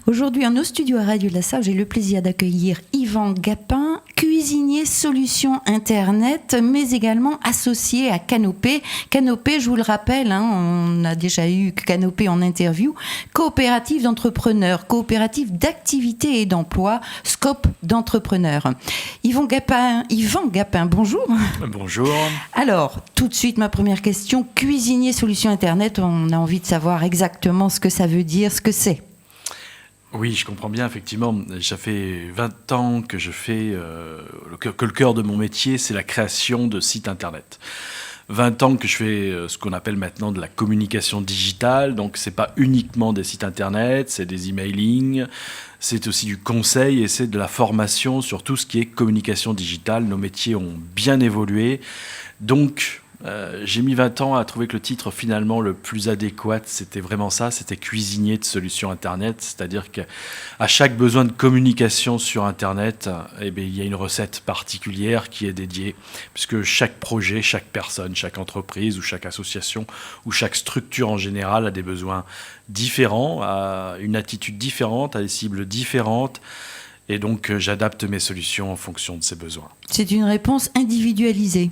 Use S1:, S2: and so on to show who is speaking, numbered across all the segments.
S1: Aujourd'hui, en nos studios à Radio de la Save, j'ai le plaisir d'accueillir Yvan Gapin, cuisinier solutions Internet, mais également associé à Canopé. Canopé, je vous le rappelle, on a déjà eu Canopé en interview, coopérative d'entrepreneurs, coopérative d'activité et d'emploi, scope d'entrepreneurs. Yvan Gapin, bonjour.
S2: Bonjour.
S1: Alors, tout de suite, ma première question, cuisinier solutions Internet, on a envie de savoir exactement ce que ça veut dire, ce que c'est.
S2: Oui, je comprends bien, effectivement. Ça fait 20 ans que je fais que le cœur de mon métier, c'est la création de sites Internet. 20 ans que je fais ce qu'on appelle maintenant de la communication digitale. Donc, c'est pas uniquement des sites Internet, c'est des emailing, c'est aussi du conseil et c'est de la formation sur tout ce qui est communication digitale. Nos métiers ont bien évolué. Donc, j'ai mis 20 ans à trouver que le titre finalement le plus adéquat, c'était vraiment ça, c'était cuisinier de solutions Internet, c'est-à-dire qu'à chaque besoin de communication sur Internet, il y a une recette particulière qui est dédiée, puisque chaque projet, chaque personne, chaque entreprise ou chaque association ou chaque structure en général a des besoins différents, a une attitude différente, a des cibles différentes. Et donc, j'adapte mes solutions en fonction de ces besoins.
S1: C'est une réponse individualisée.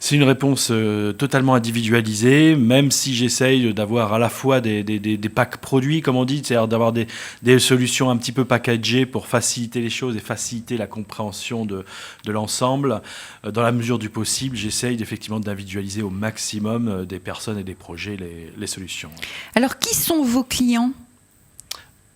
S2: C'est une réponse totalement individualisée, même si j'essaye d'avoir à la fois des packs produits, comme on dit, c'est-à-dire d'avoir des solutions un petit peu packagées pour faciliter les choses et faciliter la compréhension de l'ensemble. Dans la mesure du possible, j'essaye effectivement d'individualiser au maximum des personnes et des projets les solutions.
S1: Alors, qui sont vos clients ?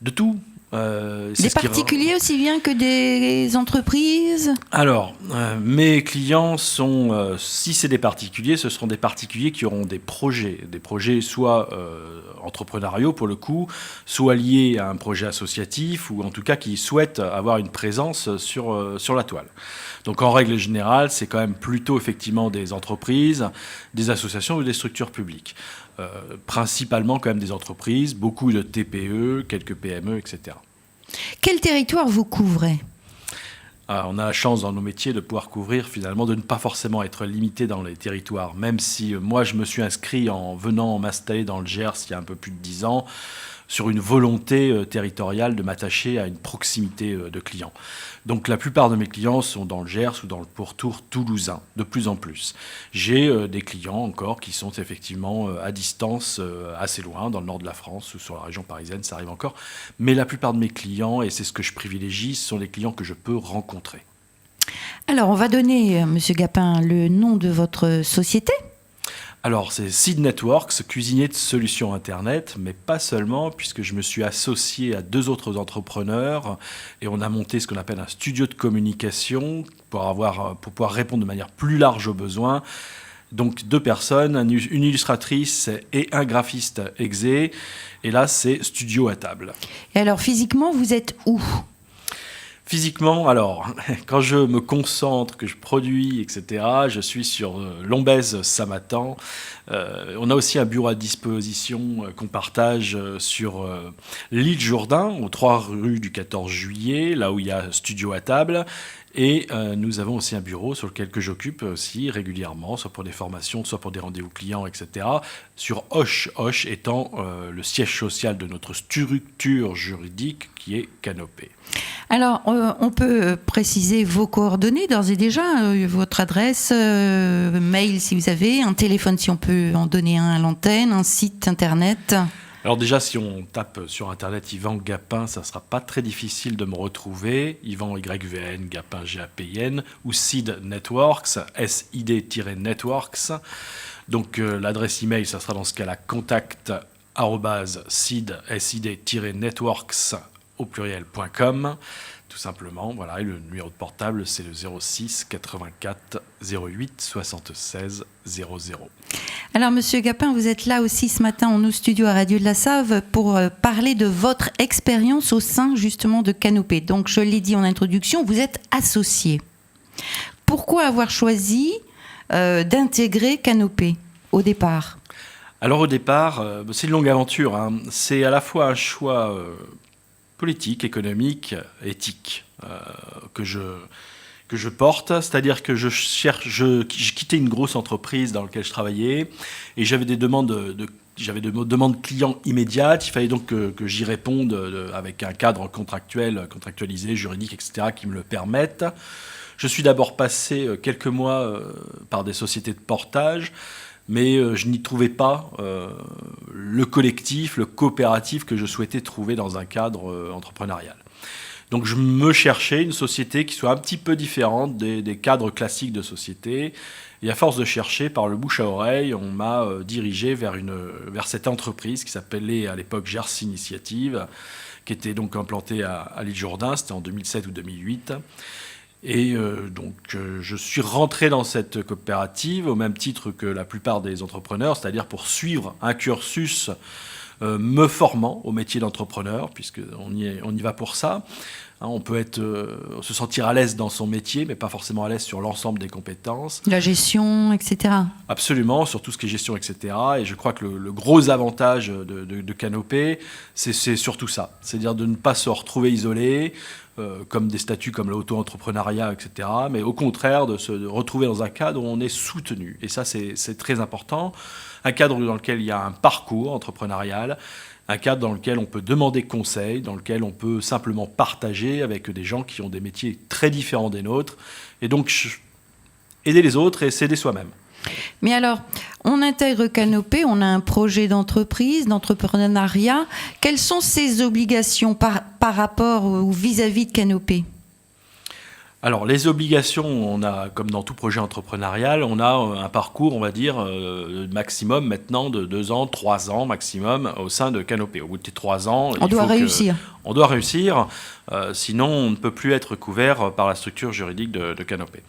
S2: De tout.
S1: Des particuliers aussi bien que des entreprises ?
S2: Alors, mes clients sont, si c'est des particuliers, ce seront des particuliers qui auront des projets soit entrepreneuriaux pour le coup, soit liés à un projet associatif, ou en tout cas qui souhaitent avoir une présence sur la toile. Donc en règle générale, c'est quand même plutôt effectivement des entreprises, des associations ou des structures publiques. Principalement quand même des entreprises, beaucoup de TPE, quelques PME, etc.
S1: Quel territoire vous couvrez ?
S2: On a la chance dans nos métiers de pouvoir couvrir finalement, de ne pas forcément être limité dans les territoires, même si moi je me suis inscrit en venant m'installer dans le Gers il y a un peu plus de 10 ans, sur une volonté territoriale de m'attacher à une proximité de clients. Donc la plupart de mes clients sont dans le Gers ou dans le pourtour toulousain, de plus en plus. J'ai des clients encore qui sont effectivement à distance assez loin, dans le nord de la France ou sur la région parisienne, ça arrive encore. Mais la plupart de mes clients, et c'est ce que je privilégie, ce sont les clients que je peux rencontrer.
S1: Alors on va donner, Monsieur Gapin, le nom de votre société.
S2: Alors, c'est Seed Networks, cuisinier de solutions Internet, mais pas seulement, puisque je me suis associé à 2 autres entrepreneurs et on a monté ce qu'on appelle un studio de communication pour pouvoir répondre de manière plus large aux besoins. Donc 2 personnes, une illustratrice et un graphiste exé. Et là, c'est studio à table.
S1: Et alors, physiquement, vous êtes où ?
S2: Physiquement, alors, quand je me concentre, que je produis, etc., je suis sur Lombez-Samatan. On a aussi un bureau à disposition qu'on partage sur l'île Jourdain, aux 3 rues du 14 juillet, là où il y a studio à table. Et nous avons aussi un bureau sur lequel que j'occupe aussi régulièrement, soit pour des formations, soit pour des rendez-vous clients, etc. Sur Auch étant le siège social de notre structure juridique qui est Canopé.
S1: Alors, on peut préciser vos coordonnées d'ores et déjà, votre adresse, mail si vous avez, un téléphone si on peut en donner un à l'antenne, un site internet.
S2: Alors déjà, si on tape sur Internet Yvan Gapin, ça ne sera pas très difficile de me retrouver. Yvan YVN, Gapin GAPIN, ou Seed Networks, SID-Networks. Donc l'adresse email, ça sera dans ce cas-là contact@seed-networks au pluriel.com. Tout simplement, voilà, et le numéro de portable, c'est le 06 84 08 76 00.
S1: Alors, Monsieur Gapin, vous êtes là aussi ce matin en nos studios à Radio de la Save pour parler de votre expérience au sein justement de Canopé. Donc, je l'ai dit en introduction, vous êtes associé. Pourquoi avoir choisi d'intégrer Canopé au départ ?
S2: Alors au départ, c'est une longue aventure. C'est à la fois un choix politique, économique, éthique que je porte, c'est-à-dire que je quittais une grosse entreprise dans laquelle je travaillais et j'avais des demandes clients immédiates. Il fallait donc que j'y réponde avec un cadre contractualisé, juridique, etc., qui me le permette. Je suis d'abord passé quelques mois par des sociétés de portage, mais je n'y trouvais pas le collectif, le coopératif que je souhaitais trouver dans un cadre entrepreneurial. Donc je me cherchais une société qui soit un petit peu différente des cadres classiques de société. Et à force de chercher, par le bouche à oreille, on m'a dirigé vers cette entreprise qui s'appelait à l'époque Gers Initiative, qui était donc implantée à l'île Jourdain, c'était en 2007 ou 2008. Et je suis rentré dans cette coopérative au même titre que la plupart des entrepreneurs, c'est-à-dire pour suivre un cursus me formant au métier d'entrepreneur, puisqu'on y va pour ça. On peut se sentir à l'aise dans son métier, mais pas forcément à l'aise sur l'ensemble des compétences.
S1: La gestion, etc.
S2: Absolument, sur tout ce qui est gestion, etc. Et je crois que le gros avantage de Canopé, c'est surtout ça. C'est-à-dire de ne pas se retrouver isolé, comme des statuts comme l'auto-entrepreneuriat, etc. Mais au contraire, de se retrouver dans un cadre où on est soutenu. Et ça, c'est très important. Un cadre dans lequel il y a un parcours entrepreneurial, un cadre dans lequel on peut demander conseil, dans lequel on peut simplement partager avec des gens qui ont des métiers très différents des nôtres. Et donc, aider les autres et s'aider soi-même.
S1: Mais alors, on intègre Canopé, on a un projet d'entreprise, d'entrepreneuriat. Quelles sont ses obligations par rapport ou vis-à-vis de Canopé ?
S2: Alors, les obligations, on a, comme dans tout projet entrepreneurial, on a un parcours, on va dire, maximum maintenant de 2 ans, 3 ans maximum au sein de Canopé. Au bout de ces 3 ans,
S1: on doit réussir.
S2: On doit réussir, sinon on ne peut plus être couvert par la structure juridique de Canopé.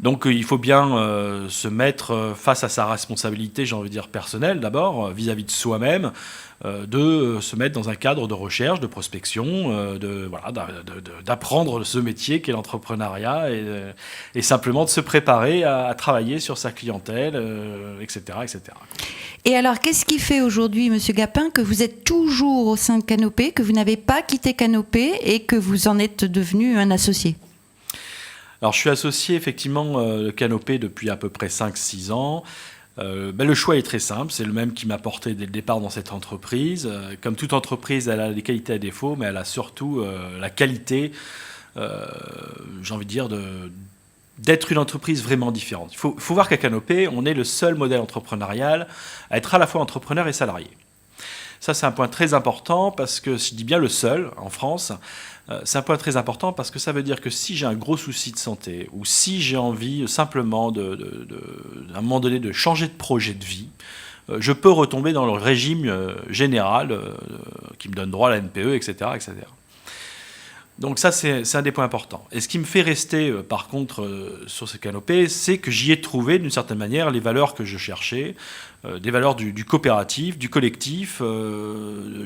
S2: Donc il faut bien se mettre face à sa responsabilité, j'ai envie de dire personnelle d'abord, vis-à-vis de soi-même, de se mettre dans un cadre de recherche, de prospection, d'apprendre ce métier qu'est l'entrepreneuriat et simplement de se préparer à travailler sur sa clientèle, etc., etc.
S1: Et alors, qu'est-ce qui fait aujourd'hui, Monsieur Gapin, que vous êtes toujours au sein de Canopé, que vous n'avez pas quitté Canopé et que vous en êtes devenu un associé ?
S2: Alors, je suis associé effectivement de Canopé depuis à peu près 5-6 ans. Le choix est très simple, c'est le même qui m'a porté dès le départ dans cette entreprise. Comme toute entreprise, elle a des qualités et défauts, mais elle a surtout la qualité, j'ai envie de dire, d'être une entreprise vraiment différente. Il faut voir qu'à Canopé, on est le seul modèle entrepreneurial à être à la fois entrepreneur et salarié. Ça, c'est un point très important parce que, je dis bien le seul en France, c'est un point très important parce que ça veut dire que si j'ai un gros souci de santé ou si j'ai envie simplement à un moment donné de changer de projet de vie, je peux retomber dans le régime général qui me donne droit à la NPE, etc., etc. Donc ça, c'est un des points importants. Et ce qui me fait rester, par contre, sur ce Canopé, c'est que j'y ai trouvé, d'une certaine manière, les valeurs que je cherchais, des valeurs du coopératif, du collectif,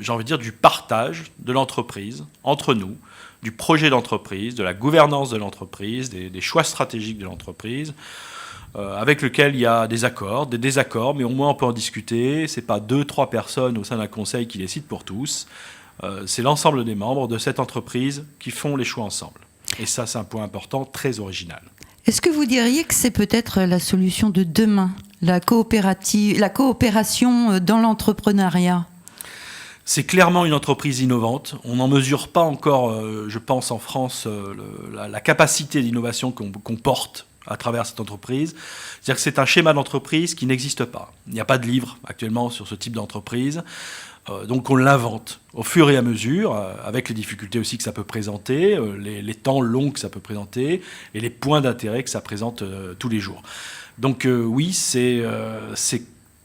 S2: j'ai envie de dire du partage de l'entreprise entre nous, du projet d'entreprise, de la gouvernance de l'entreprise, des choix stratégiques de l'entreprise, avec lequel il y a des accords, des désaccords, mais au moins on peut en discuter. Ce n'est pas 2-3 personnes au sein d'un conseil qui décident pour tous. C'est l'ensemble des membres de cette entreprise qui font les choix ensemble. Et ça, c'est un point important, très original.
S1: Est-ce que vous diriez que c'est peut-être la solution de demain, la coopération dans l'entrepreneuriat ?
S2: C'est clairement une entreprise innovante. On n'en mesure pas encore, je pense, en France, la capacité d'innovation qu'on porte à travers cette entreprise. C'est-à-dire que c'est un schéma d'entreprise qui n'existe pas. Il n'y a pas de livre actuellement sur ce type d'entreprise. Donc on l'invente au fur et à mesure, avec les difficultés aussi que ça peut présenter, les temps longs que ça peut présenter et les points d'intérêt que ça présente tous les jours. Donc oui, c'est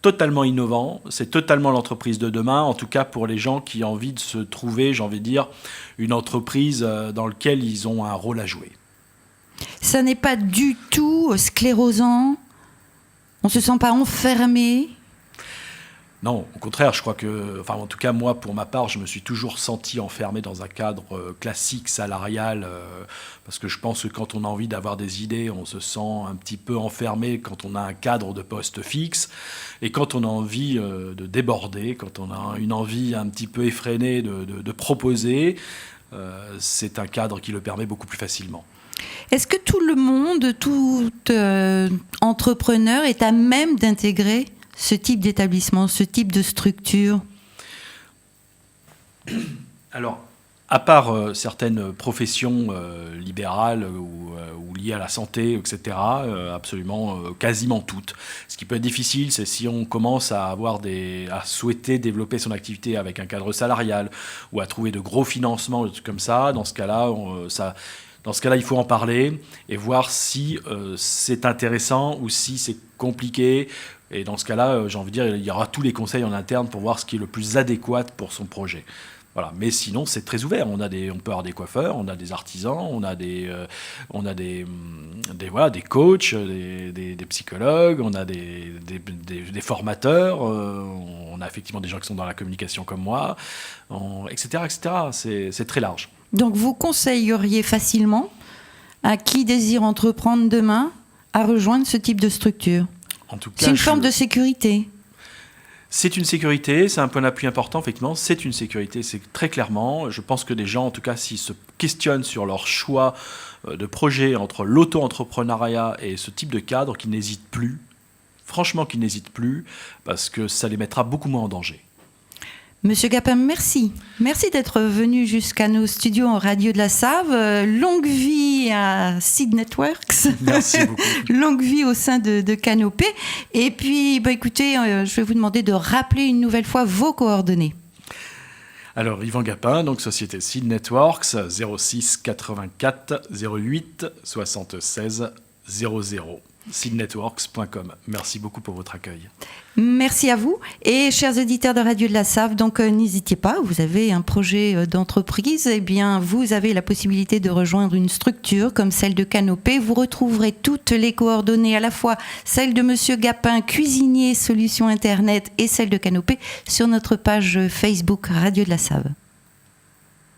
S2: totalement innovant, c'est totalement l'entreprise de demain, en tout cas pour les gens qui ont envie de se trouver, j'ai envie de dire, une entreprise dans laquelle ils ont un rôle à jouer.
S1: Ça n'est pas du tout sclérosant, on ne se sent pas enfermé ?
S2: Non, au contraire, je crois que, enfin en tout cas moi pour ma part, je me suis toujours senti enfermé dans un cadre classique, salarial, parce que je pense que quand on a envie d'avoir des idées, on se sent un petit peu enfermé quand on a un cadre de poste fixe, et quand on a envie de déborder, quand on a une envie un petit peu effrénée de proposer, c'est un cadre qui le permet beaucoup plus facilement.
S1: Est-ce que tout le monde, tout entrepreneur est à même d'intégrer ce type d'établissement, ce type de structure ?
S2: Alors, à part certaines professions libérales ou liées à la santé, etc., absolument quasiment toutes. Ce qui peut être difficile, c'est si on commence à souhaiter développer son activité avec un cadre salarial ou à trouver de gros financements, des trucs comme ça. Dans ce cas-là, il faut en parler et voir si c'est intéressant ou si c'est compliqué. Et dans ce cas-là, j'ai envie de dire, il y aura tous les conseils en interne pour voir ce qui est le plus adéquat pour son projet. Voilà. Mais sinon, c'est très ouvert. On peut avoir des coiffeurs, on a des artisans, on a des coachs, des psychologues, on a des formateurs, on a effectivement des gens qui sont dans la communication comme moi, etc., etc. C'est très large.
S1: Donc vous conseilleriez facilement à qui désire entreprendre demain à rejoindre ce type de structure ?
S2: En tout cas,
S1: c'est une forme de sécurité.
S2: C'est une sécurité, c'est un point d'appui important, effectivement, c'est une sécurité, c'est très clairement. Je pense que des gens, en tout cas, s'ils se questionnent sur leur choix de projet entre l'auto-entrepreneuriat et ce type de cadre, qu'ils n'hésitent plus, franchement qu'ils n'hésitent plus, parce que ça les mettra beaucoup moins en danger.
S1: Monsieur Gapin, merci. Merci d'être venu jusqu'à nos studios en radio de la Save. Longue vie à Seed Networks.
S2: Merci beaucoup.
S1: Longue vie au sein de Canopé. Et puis, écoutez, je vais vous demander de rappeler une nouvelle fois vos coordonnées.
S2: Alors, Yvan Gapin, donc société Seed Networks, 06 84 08 76 00. seednetworks.com. Merci beaucoup pour votre accueil.
S1: Merci à vous. Et chers auditeurs de Radio de la Save, donc n'hésitez pas, vous avez un projet d'entreprise, eh bien vous avez la possibilité de rejoindre une structure comme celle de Canopé. Vous retrouverez toutes les coordonnées, à la fois celles de Monsieur Gapin, cuisinier solutions internet, et celles de Canopé sur notre page Facebook Radio de la Save.